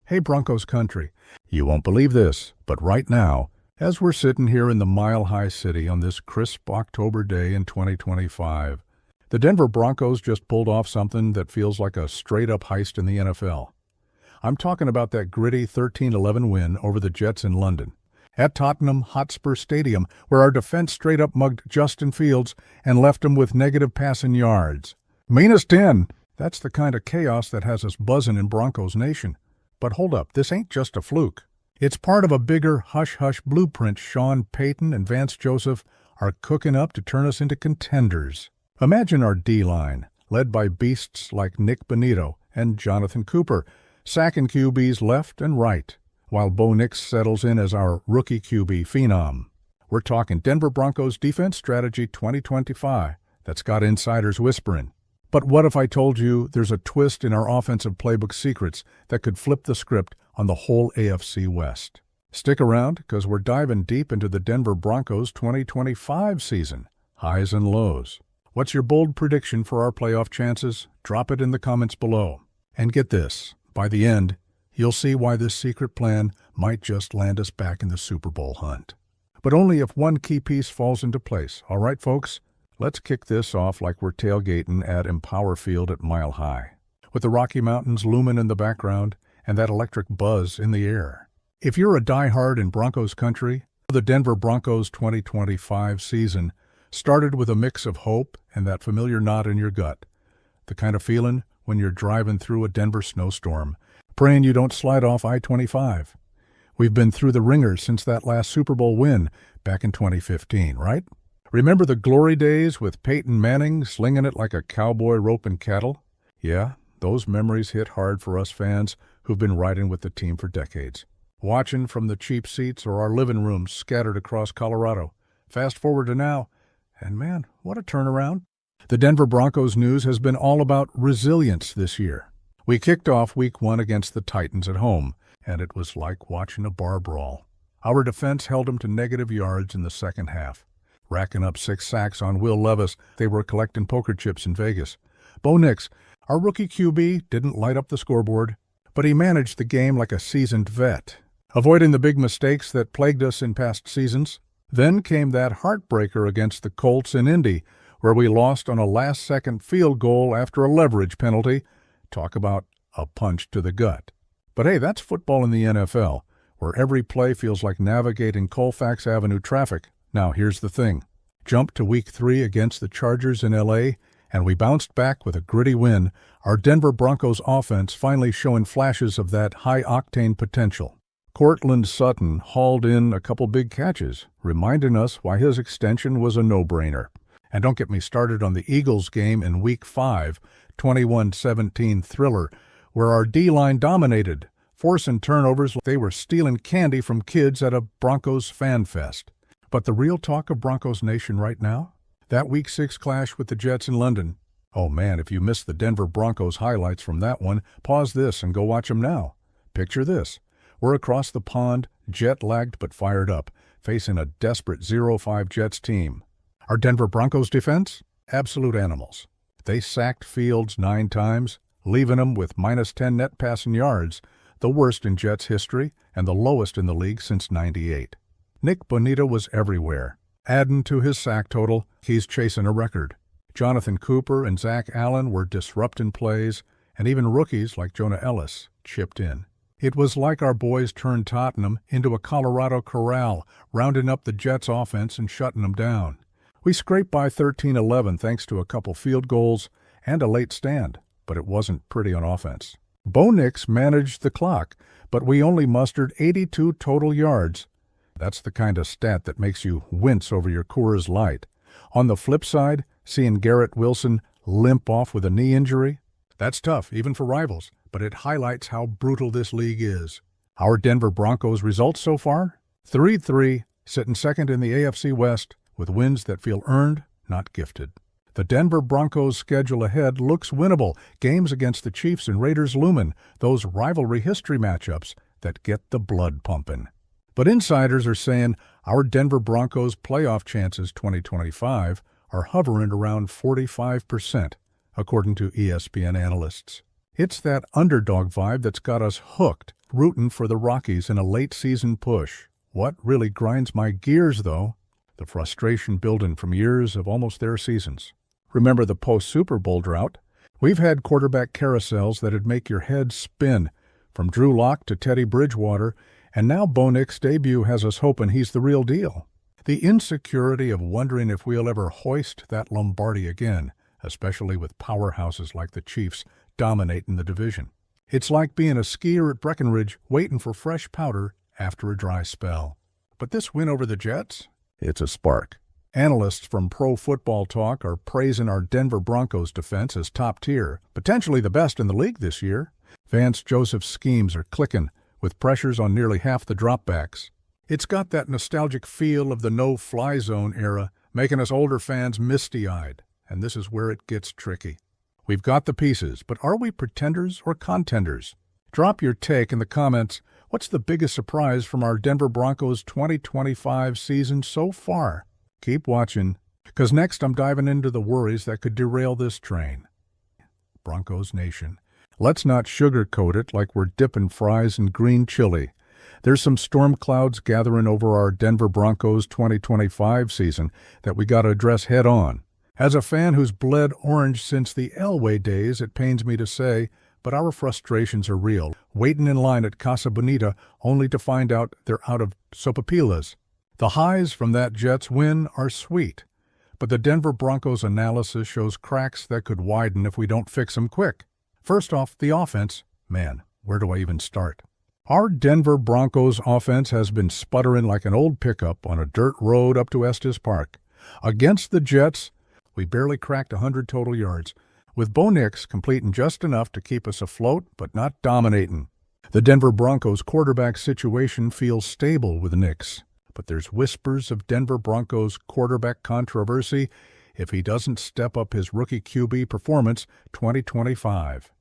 Hey Broncos country, you won't believe this, but right now, as we're sitting here in the Mile High City on this crisp October day in 2025, the Denver Broncos just pulled off something that feels like a straight-up heist in the NFL. I'm talking about that gritty 13-11 win over the Jets in London, at Tottenham Hotspur Stadium, where our defense straight-up mugged Justin Fields and left him with negative passing yards. -10! That's the kind of chaos that has us buzzing in Broncos Nation. But hold up, this ain't just a fluke. It's part of a bigger hush-hush blueprint Sean Payton and Vance Joseph are cooking up to turn us into contenders. Imagine our D-line, led by beasts like Nick Bonitto and Jonathan Cooper, sacking QBs left and right, while Bo Nix settles in as our rookie QB phenom. We're talking Denver Broncos Defense Strategy 2025 that's got insiders whispering. But what if I told you there's a twist in our offensive playbook secrets that could flip the script on the whole AFC West? Stick around, because we're diving deep into the Denver Broncos 2025 season, highs and lows. What's your bold prediction for our playoff chances? Drop it in the comments below. And get this, by the end, you'll see why this secret plan might just land us back in the Super Bowl hunt. But only if one key piece falls into place. All right, folks? Let's kick this off like we're tailgating at Empower Field at Mile High, with the Rocky Mountains looming in the background and that electric buzz in the air. If you're a diehard in Broncos country, the Denver Broncos 2025 season started with a mix of hope and that familiar knot in your gut, the kind of feeling when you're driving through a Denver snowstorm, praying you don't slide off I-25. We've been through the ringer since that last Super Bowl win back in 2015, right? Remember the glory days with Peyton Manning slinging it like a cowboy roping cattle? Yeah, those memories hit hard for us fans who've been riding with the team for decades, watching from the cheap seats or our living rooms scattered across Colorado. Fast forward to now, and man, what a turnaround. The Denver Broncos news has been all about resilience this year. We kicked off Week 1 against the Titans at home, and it was like watching a bar brawl. Our defense held them to negative yards in the second half, racking up 6 sacks on Will Levis. They were collecting poker chips in Vegas. Bo Nix, our rookie QB, didn't light up the scoreboard, but he managed the game like a seasoned vet, avoiding the big mistakes that plagued us in past seasons. Then came that heartbreaker against the Colts in Indy, where we lost on a last-second field goal after a leverage penalty. Talk about a punch to the gut. But hey, that's football in the NFL, where every play feels like navigating Colfax Avenue traffic. Now, here's the thing. Jump to Week 3 against the Chargers in L.A., and we bounced back with a gritty win, our Denver Broncos offense finally showing flashes of that high-octane potential. Courtland Sutton hauled in a couple big catches, reminding us why his extension was a no-brainer. And don't get me started on the Eagles game in Week 5, 21-17 thriller, where our D-line dominated, forcing turnovers like they were stealing candy from kids at a Broncos fan fest. But the real talk of Broncos Nation right now? That Week 6 clash with the Jets in London. Oh man, if you missed the Denver Broncos highlights from that one, pause this and go watch them now. Picture this. We're across the pond, jet-lagged but fired up, facing a desperate 0-5 Jets team. Our Denver Broncos defense? Absolute animals. They sacked Fields 9 times, leaving him with -10 net passing yards, the worst in Jets history and the lowest in the league since '98. Nick Bonitto was everywhere. Adding to his sack total, he's chasing a record. Jonathan Cooper and Zach Allen were disrupting plays, and even rookies like Jonah Ellis chipped in. It was like our boys turned Tottenham into a Colorado corral, rounding up the Jets' offense and shutting them down. We scraped by 13-11 thanks to a couple field goals and a late stand, but it wasn't pretty on offense. Bo Nix managed the clock, but we only mustered 82 total yards. That's the kind of stat that makes you wince over your Coors Light. On the flip side, seeing Garrett Wilson limp off with a knee injury, that's tough, even for rivals, but it highlights how brutal this league is. Our Denver Broncos results so far? 3-3, sitting second in the AFC West, with wins that feel earned, not gifted. The Denver Broncos' schedule ahead looks winnable. Games against the Chiefs and Raiders looming, those rivalry history matchups that get the blood pumping. But insiders are saying our Denver Broncos playoff chances 2025 are hovering around 45%, according to ESPN analysts. It's that underdog vibe that's got us hooked, rooting for the Rockies in a late-season push. What really grinds my gears, though? The frustration building from years of almost their seasons. Remember the post-Super Bowl drought? We've had quarterback carousels that'd make your head spin, from Drew Lock to Teddy Bridgewater, and now Bo Nix's debut has us hoping he's the real deal. The insecurity of wondering if we'll ever hoist that Lombardi again, especially with powerhouses like the Chiefs dominating the division. It's like being a skier at Breckenridge waiting for fresh powder after a dry spell. But this win over the Jets? It's a spark. Analysts from Pro Football Talk are praising our Denver Broncos defense as top tier, potentially the best in the league this year. Vance Joseph's schemes are clicking, with pressures on nearly half the dropbacks. It's got that nostalgic feel of the no-fly zone era, making us older fans misty-eyed. And this is where it gets tricky. We've got the pieces, but are we pretenders or contenders? Drop your take in the comments. What's the biggest surprise from our Denver Broncos 2025 season so far? Keep watching, because next I'm diving into the worries that could derail this train. Broncos Nation. Let's not sugarcoat it like we're dipping fries in green chili. There's some storm clouds gathering over our Denver Broncos 2025 season that we got to address head on. As a fan who's bled orange since the Elway days, it pains me to say, but our frustrations are real, waiting in line at Casa Bonita only to find out they're out of sopapillas. The highs from that Jets win are sweet, but the Denver Broncos analysis shows cracks that could widen if we don't fix them quick. First off, the offense. Man, where do I even start? Our Denver Broncos offense has been sputtering like an old pickup on a dirt road up to Estes Park. Against the Jets, we barely cracked 100 total yards, with Bo Nix completing just enough to keep us afloat but not dominating. The Denver Broncos quarterback situation feels stable with Nix, but there's whispers of Denver Broncos quarterback controversy if he doesn't step up his rookie QB performance 2025.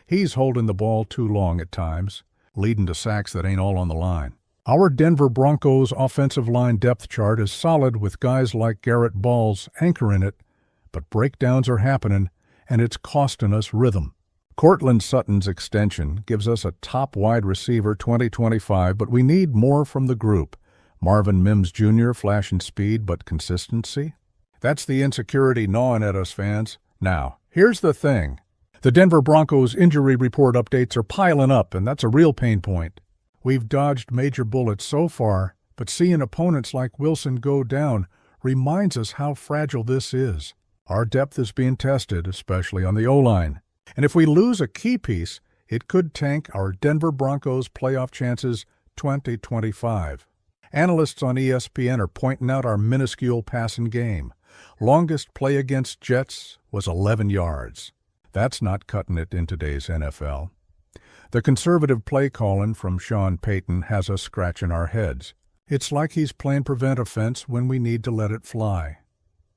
He's holding the ball too long at times, leading to sacks that ain't all on the line. Our Denver Broncos offensive line depth chart is solid with guys like Garrett Balls anchoring it, but breakdowns are happening, and it's costing us rhythm. Cortland Sutton's extension gives us a top wide receiver 2025, but we need more from the group. Marvin Mims Jr. flashing speed, but consistency? That's the insecurity gnawing at us, fans. Now, here's the thing. The Denver Broncos injury report updates are piling up, and that's a real pain point. We've dodged major bullets so far, but seeing opponents like Wilson go down reminds us how fragile this is. Our depth is being tested, especially on the O-line. And if we lose a key piece, it could tank our Denver Broncos playoff chances 2025. Analysts on ESPN are pointing out our minuscule passing game. Longest play against Jets was 11 yards. That's not cutting it in today's NFL. The conservative play calling from Sean Payton has us scratching our heads. It's like he's playing prevent offense when we need to let it fly.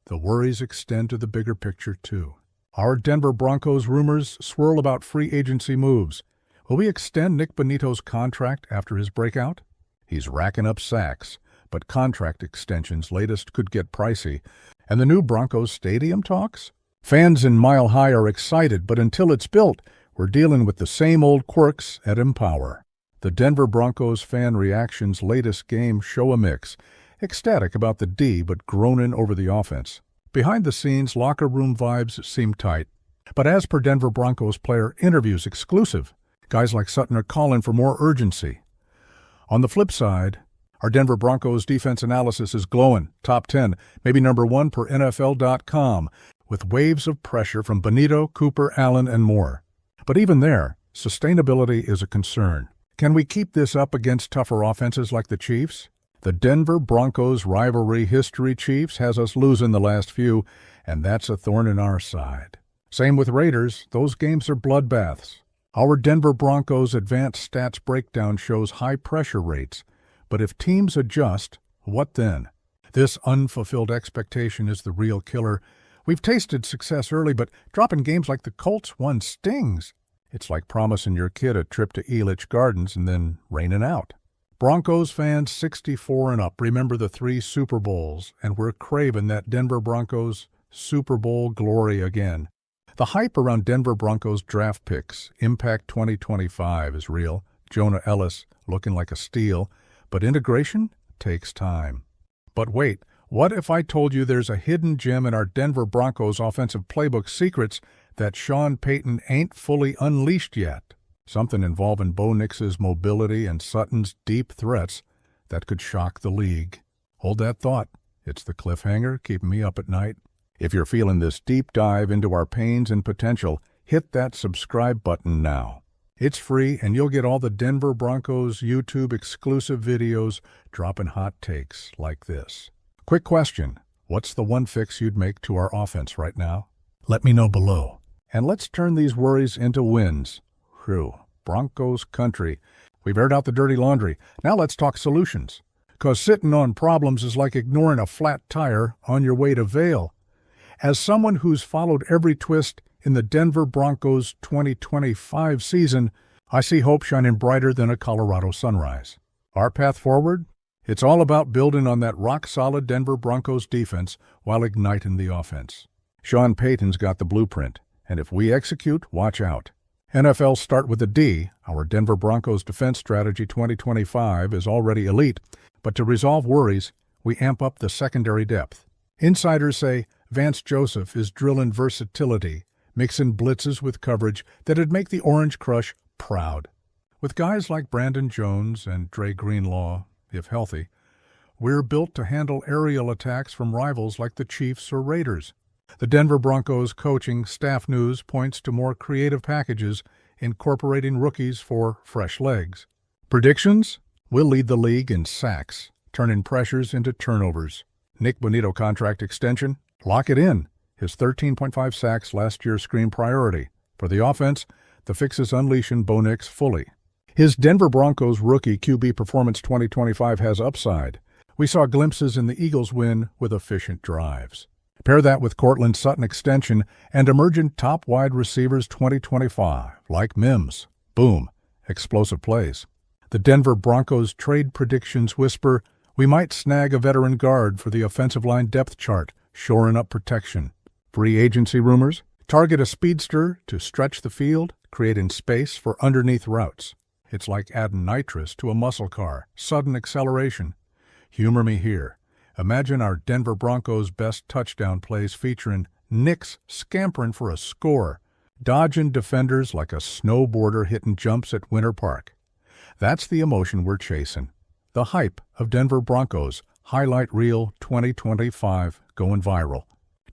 The worries extend to the bigger picture, too. Our Denver Broncos rumors swirl about free agency moves. Will we extend Nick Bonito's contract after his breakout? He's racking up sacks, but contract extensions latest could get pricey. And the new Broncos stadium talks? Fans in Mile High are excited, but until it's built, we're dealing with the same old quirks at Empower. The Denver Broncos fan reactions latest game show a mix. Ecstatic about the D, but groaning over the offense. Behind the scenes, locker room vibes seem tight. But as per Denver Broncos player interviews exclusive, guys like Sutton are calling for more urgency. On the flip side, our Denver Broncos defense analysis is glowing, top 10, maybe number 1 per NFL.com, with waves of pressure from Bonito, Cooper, Allen, and more. But even there, sustainability is a concern. Can we keep this up against tougher offenses like the Chiefs? The Denver Broncos rivalry history Chiefs has us losing the last few, and that's a thorn in our side. Same with Raiders, those games are bloodbaths. Our Denver Broncos advanced stats breakdown shows high pressure rates, but if teams adjust, what then? This unfulfilled expectation is the real killer. We've tasted success early, but dropping games like the Colts one stings. It's like promising your kid a trip to Elitch Gardens and then raining out. Broncos fans 64 and up remember the 3 Super Bowls, and we're craving that Denver Broncos Super Bowl glory again. The hype around Denver Broncos draft picks, Impact 2025, is real. Jonah Ellis looking like a steal, but integration takes time. But wait, what if I told you there's a hidden gem in our Denver Broncos offensive playbook secrets that Sean Payton ain't fully unleashed yet? Something involving Bo Nix's mobility and Sutton's deep threats that could shock the league. Hold that thought. It's the cliffhanger keeping me up at night. If you're feeling this deep dive into our pains and potential, hit that subscribe button now. It's free, and you'll get all the Denver Broncos YouTube exclusive videos dropping hot takes like this. Quick question. What's the one fix you'd make to our offense right now? Let me know below. And let's turn these worries into wins. Whew. Broncos country. We've aired out the dirty laundry. Now let's talk solutions. 'Cause sitting on problems is like ignoring a flat tire on your way to Vail. As someone who's followed every twist in the Denver Broncos 2025 season, I see hope shining brighter than a Colorado sunrise. Our path forward? It's all about building on that rock-solid Denver Broncos defense while igniting the offense. Sean Payton's got the blueprint, and if we execute, watch out. NFL Start with a D, our Denver Broncos defense strategy 2025 is already elite, but to resolve worries, we amp up the secondary depth. Insiders say Vance Joseph is drilling versatility, mixing blitzes with coverage that'd make the Orange Crush proud. With guys like Brandon Jones and Dre Greenlaw, if healthy, we're built to handle aerial attacks from rivals like the Chiefs or Raiders. The Denver Broncos coaching staff news points to more creative packages incorporating rookies for fresh legs. Predictions? We'll lead the league in sacks, turning pressures into turnovers. Nick Bonito contract extension? Lock it in. His 13.5 sacks last year screamed priority. For the offense, the fix is unleashing Bo Nix fully. His Denver Broncos rookie QB performance 2025 has upside. We saw glimpses in the Eagles' win with efficient drives. Pair that with Courtland Sutton extension and emergent top wide receivers 2025, like Mims. Boom. Explosive plays. The Denver Broncos trade predictions whisper, we might snag a veteran guard for the offensive line depth chart, shoring up protection. Free agency rumors? Target a speedster to stretch the field, creating space for underneath routes. It's like adding nitrous to a muscle car, sudden acceleration. Humor me here. Imagine our Denver Broncos' best touchdown plays featuring Nix scampering for a score, dodging defenders like a snowboarder hitting jumps at Winter Park. That's the emotion we're chasing. The hype of Denver Broncos highlight reel 2025 going viral.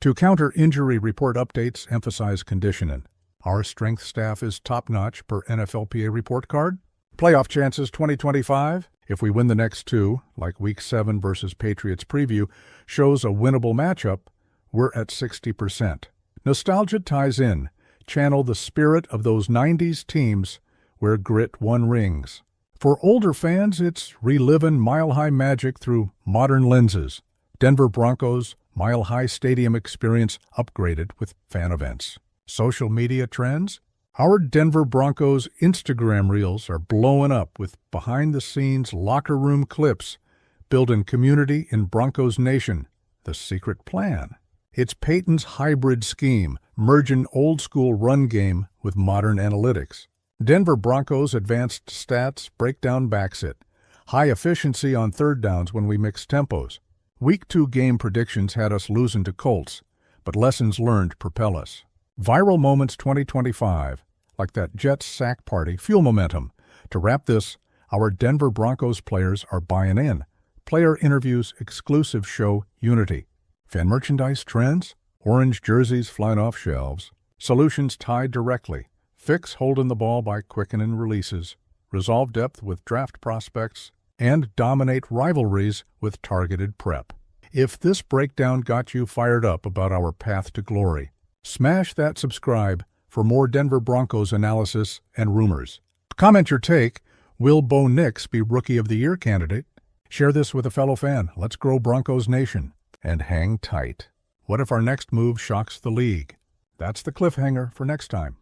To counter injury report updates, emphasize conditioning. Our strength staff is top-notch per NFLPA report card. Playoff chances 2025. If we win the next two, like Week 7 versus Patriots preview, shows a winnable matchup, we're at 60%. Nostalgia ties in. Channel the spirit of those 90s teams where grit won rings. For older fans, it's reliving Mile High magic through modern lenses. Denver Broncos Mile High Stadium experience upgraded with fan events. Social media trends? Our Denver Broncos Instagram reels are blowing up with behind-the-scenes locker room clips, building community in Broncos Nation. The secret plan? It's Payton's hybrid scheme, merging old-school run game with modern analytics. Denver Broncos advanced stats breakdown backs it. High efficiency on third downs when we mix tempos. Week 2 game predictions had us losing to Colts, but lessons learned propel us. Viral moments 2025, like that Jets sack party, fuel momentum. To wrap this, our Denver Broncos players are buying in. Player interviews exclusive show unity. Fan merchandise trends? Orange jerseys flying off shelves. Solutions tied directly. Fix holding the ball by quickening releases. Resolve depth with draft prospects. And dominate rivalries with targeted prep. If this breakdown got you fired up about our path to glory, smash that subscribe for more Denver Broncos analysis and rumors. Comment your take. Will Bo Nix be Rookie of the Year candidate? Share this with a fellow fan. Let's grow Broncos Nation. And hang tight. What if our next move shocks the league? That's the cliffhanger for next time.